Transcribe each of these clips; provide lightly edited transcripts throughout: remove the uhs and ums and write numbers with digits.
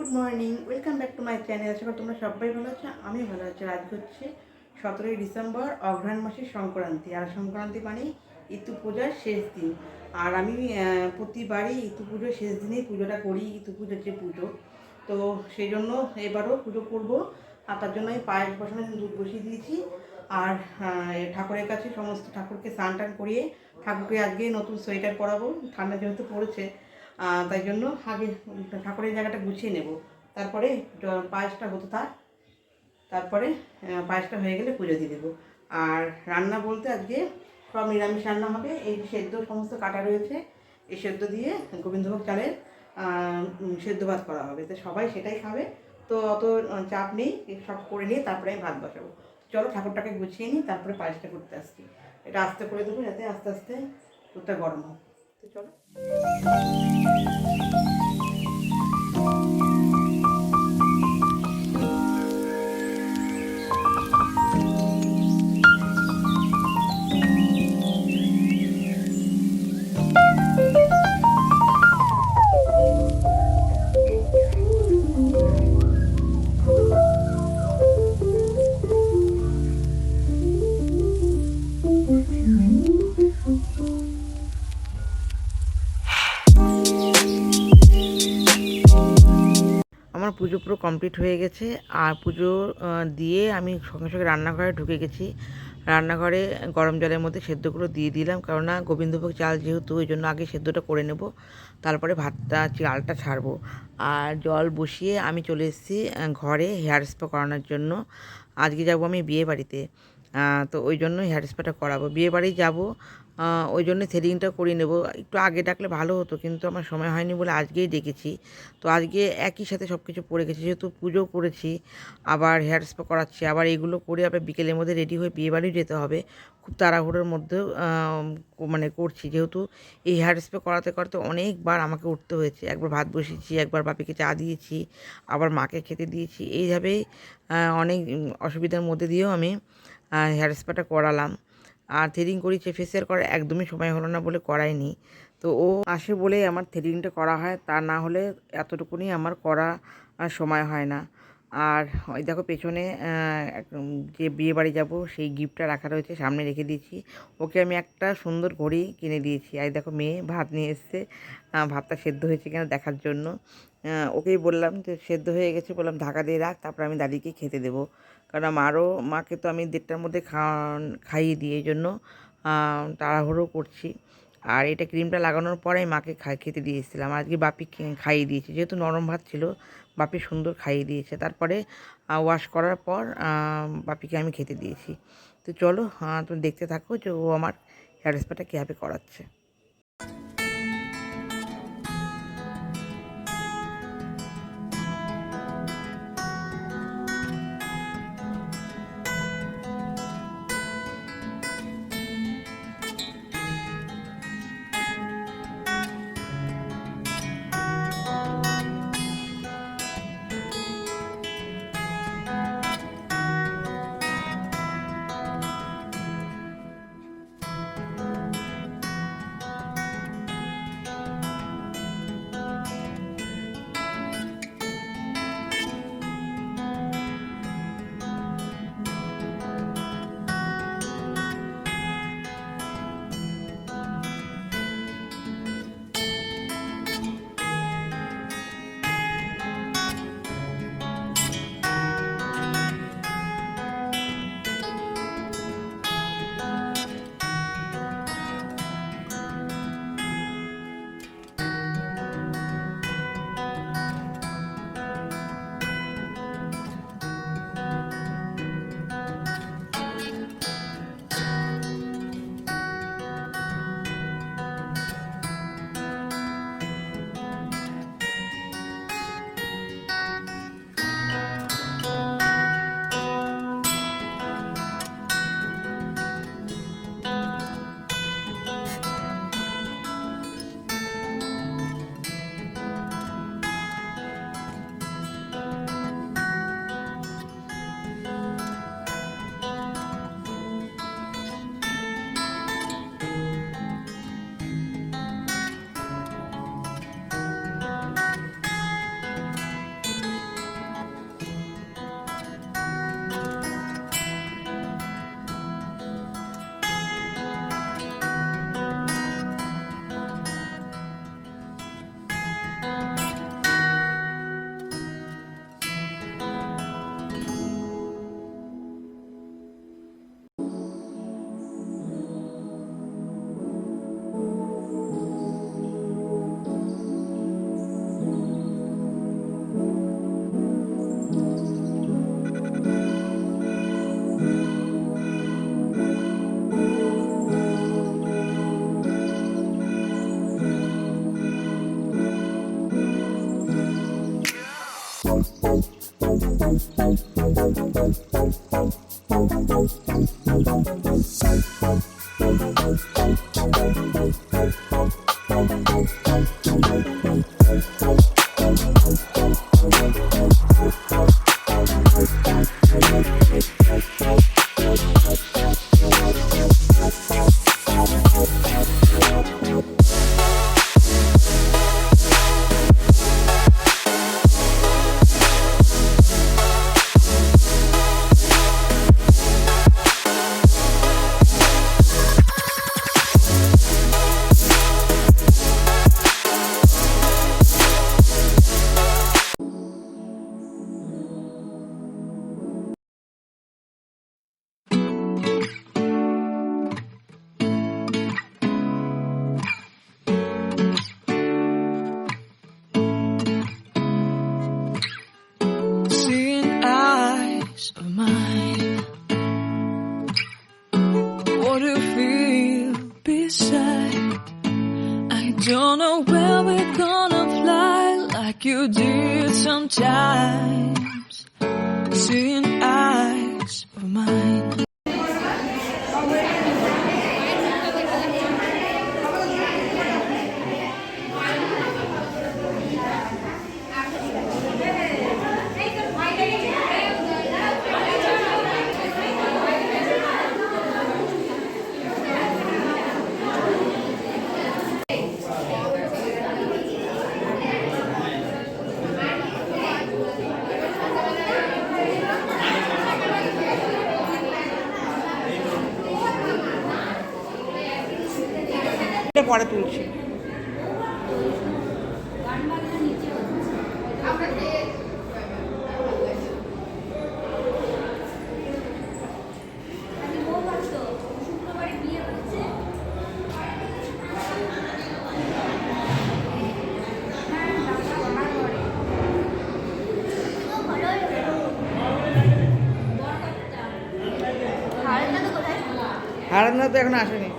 Good morning, welcome back to my channel. আশা করি তোমরা সবাই ভালো আছো, আমি ভালো আছি। আজ হচ্ছে 17ই ডিসেম্বর, অঘ্রাণ মাসের সংক্রান্তি। আর সংক্রান্তি মানে ইতু পূজার শেষ দিন। আর আমি প্রতিবারই ইতু পুজোর শেষ দিনেই পুজোটা করি, ইতু পুজোর যে পুজো। তো সেই জন্য এবারও পুজো করব। আর তার জন্য আমি পায়েস বসানোর দুধ বসিয়ে দিয়েছি। আর ঠাকুরের কাছে সমস্ত ঠাকুরকে স্নান টান করিয়ে ঠাকুরকে আজকে নতুন সোয়েটার পরাবো, ঠান্ডা যেহেতু পড়েছে। তাই জন্য আগে ঠাকুরের জায়গাটা গুছিয়ে নেব, তারপরে পায়েসটা হতে থাক। তারপরে পায়েসটা হয়ে গেলে পুজো দিয়ে দেবো। আর রান্না বলতে আজকে সব নিরামিষ রান্না হবে। এই সেদ্ধ সমস্ত কাটা রয়েছে, এই সেদ্ধ দিয়ে গোবিন্দভোগ চালের সেদ্ধ ভাত করা হবে। তো সবাই সেটাই খাবে, তো অত চাপ নেই। সব করে নিয়ে তারপরে আমি ভাত বসাবো। চলো ঠাকুরটাকে গুছিয়ে নিই, তারপরে পায়েসটা করতে আসছি। এটা আস্তে করে দেবো যাতে আস্তে আস্তে দুধটা গরম হোক। তো চলো। আমার পুজো পুরো কমপ্লিট হয়ে গেছে। আর পুজো দিয়ে আমি সঙ্গে সঙ্গে রান্নাঘরে ঢুকে গেছি। রান্নাঘরে গরম জলের মধ্যে সেদ্ধগুলো দিয়ে দিলাম, কেননা গোবিন্দভোগ চাল যেহেতু, ওই জন্য আগে সেদ্ধটা করে নেব, তারপরে ভাতটা চালটা ছাড়বো। আর জল বসিয়ে আমি চলে এসেছি ঘরে হেয়ার স্পা করানোর জন্য। আজকে যাব আমি বিয়ে বাড়িতে, তো ওই জন্য হেয়ার স্পাটা করাবো। বিয়ে বাড়ি যাবো, ওই জন্য থ্রেডিংটা করিয়ে নেব। একটু আগে ডাকলে ভালো হতো, কিন্তু আমার সময় হয়নি বলে আজকেই ডেকেছি। তো আজকে একই সাথে সব কিছু পড়ে গেছে, যেহেতু পুজো করেছি, আবার হেয়ার স্পা করাচ্ছি, আবার এগুলো করে আবার বিকেলের মধ্যে রেডি হয়ে বিয়ে বাড়িও যেতে হবে। খুব তাড়াহুড়োর মধ্যেও মানে করছি, যেহেতু এই হেয়ার স্পা করাতে করাতে অনেকবার আমাকে উঠতে হয়েছে। একবার ভাত বসিয়েছি, একবার বাপিকে চা দিয়েছি, আবার মাকে খেতে দিয়েছি। এইভাবেই অনেক অসুবিধার মধ্যে দিয়েও আমি হেয়ার স্পাটা করালাম। আর থ্রেডিং করিয়েছে, ফেসিয়াল করার একদমই সময় হলো না বলে করাইনি। তো ও আসে বলেই আমার থ্রেডিংটা করা হয়, তা না হলে এতটুকুনি আমার করা সময় হয় না। আর ওই দেখো পেছনে যে বিয়ে বাড়ি যাবো সেই গিফটটা রাখা রয়েছে, সামনে রেখে দিয়েছি। ওকে আমি একটা সুন্দর ঘড়ি কিনে দিয়েছি। আর দেখো মেয়ে ভাত নিয়ে এসছে, ভাতটা সেদ্ধ হয়েছে কিনা দেখার জন্য। ওকেই বললাম যে সেদ্ধ হয়ে গেছে, বললাম ঢাকা দিয়ে রাখ, তারপর আমি দাদিকে খেতে দেবো। কারণ মাকে তো আমি 1:30টার মধ্যে খাইয়ে দিই, এই জন্য তাড়াহুড়ো করছি। আর এটা ক্রিমটা লাগানোর পরে মাকে খেতে দিয়ে এসেছিলাম। আজকে বাপি খাইয়ে দিয়েছে, যেহেতু নরম ভাত ছিল, বাপি সুন্দর খাইয়ে দিয়েছে। তারপরে ওয়াশ করার পর বাপিকে আমি খেতে দিয়েছি। তো চলো তুমি দেখতে থাকো যে ও আমার হেয়ার স্পাটা কীভাবে করাচ্ছে। Don't know where we're gonna fly like you did sometimes. Seeing eyes of mine. পরে তুলছি। হারান্দা তো এখন আসেনি।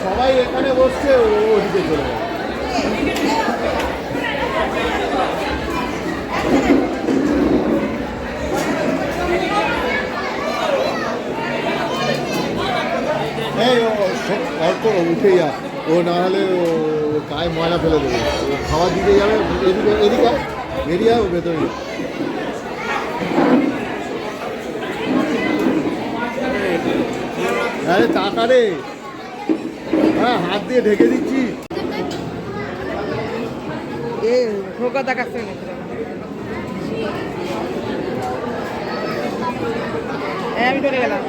সবাই এখানে বসছে, ও ওদিকে চলে গেল। এই অল্প উঠে যা, ও না হলে ও গায়ে ময়লা ফেলে দেবে। ও খাওয়ার দিকে যাবে, এদিকে এদিকে বেরিয়ে যাবে ভেতরে। আরে টাকা রে, হ্যাঁ হাত দিয়ে ঢেকে দিচ্ছি। আমি চলে গেলাম।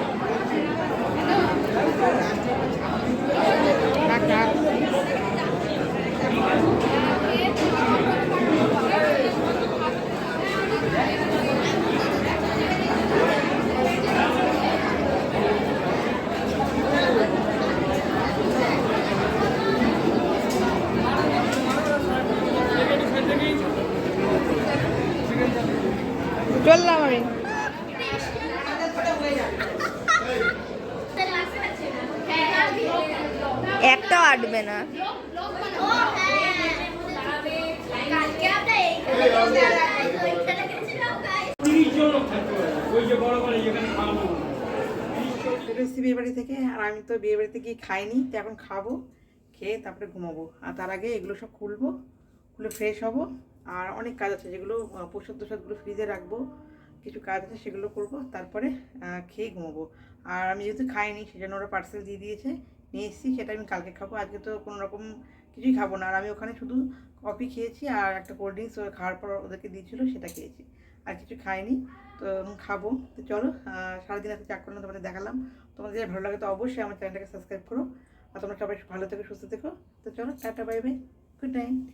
চললাম আমি। একটাও আটবে না। বিয়ে বাড়ি থেকে, আর আমি তো বিয়ে বাড়িতে গিয়ে খাইনি, তো এখন খাবো। খেয়ে তারপরে ঘুমাবো। আর তার আগে এগুলো সব খুলবো, খুলে ফ্রেশ হব। আর অনেক কাজ আছে, যেগুলো প্রসাদ টোসাদগুলো ফ্রিজে রাখবো, কিছু কাজ আছে সেগুলো করব, তারপরে খেয়ে ঘুমাবো। আর আমি যেহেতু খাইনি সেজন্য ওরা পার্সেল দিয়ে দিয়েছে, নিয়ে এসেছি, সেটা আমি কালকে খাবো। আজকে তো কোনো রকম কিছুই খাবো না। আর আমি ওখানে শুধু কফি খেয়েছি আর একটা কোল্ড ড্রিঙ্কস খাওয়ার পর ওদেরকে দিয়েছিলো, সেটা খেয়েছি, আর কিছু খাইনি। তো খাবো। তো চলো, সারাদিন এত চাক করলাম, তোমাদের দেখালাম। তোমাদের যদি ভালো লাগে তো অবশ্যই আমার চ্যানেলটাকে সাবস্ক্রাইব করো। আর তোমরা সবাই ভালো থেকো, সুস্থ থেকো। তো চলো, tata, bye bye, good night.